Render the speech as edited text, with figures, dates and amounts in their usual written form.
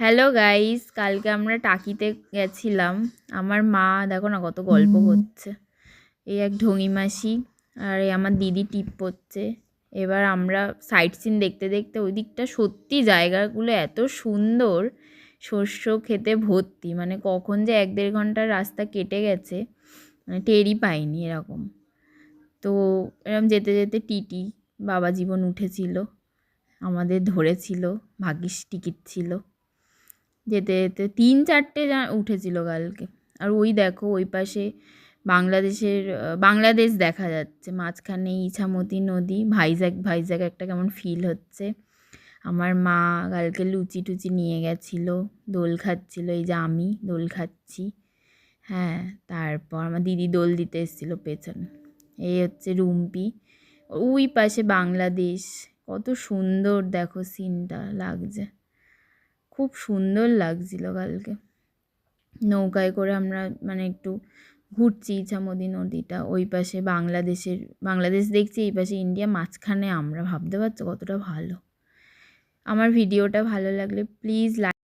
Hello guys, কালকে আমরা টাকিতে গেছিলাম। আমার মা দেখো না কত গল্প করছে। এই এক ঢঙি মাসি আর এই আমার দিদি টিপ পড়ছে। এবার আমরা সাইট সিন দেখতে দেখতে ওই দিকটা সত্যি জায়গাগুলো এত সুন্দর, শস্য খেতে ভর্তি, মানে কখন যে 1-1.5 ঘন্টার রাস্তা কেটে গেছে মানে টেরই পাইনি এরকম। তো এরকম যেতে যেতে টিটি বাবা জীবন উঠেছিল, আমাদের ধরেছিল, ভাগ্যিস টিকিট ছিল। যেতে যেতে 3-4টে উঠেছিল কালকে। আর ওই দেখো ওই পাশে বাংলাদেশ দেখা যাচ্ছে, মাঝখানে ইছামতি নদী, ভাইজ্যাক ভাইজ্যাক একটা কেমন ফিল হচ্ছে। আমার মা কালকে লুচি টুচি নিয়ে গেছিলো, দোল খাচ্ছিল, এই যে আমি দোল খাচ্ছি। হ্যাঁ, তারপর আমার দিদি দোল দিতে এসেছিলো পেছনে। এই হচ্ছে রুম্পি, ওই পাশে বাংলাদেশ। কত সুন্দর দেখো সিনটা লাগছে, খুব সুন্দর লাগছিল কালকে। নৌকায় করে আমরা মানে একটু ঘুরছি ইছামতি নদীটা, ওই পাশে বাংলাদেশ দেখছি, এই পাশে ইন্ডিয়া, মাঝখানে আমরা। ভাবতে পারছো কতটা ভালো। আমার ভিডিওটা ভালো লাগলে প্লিজ লাইক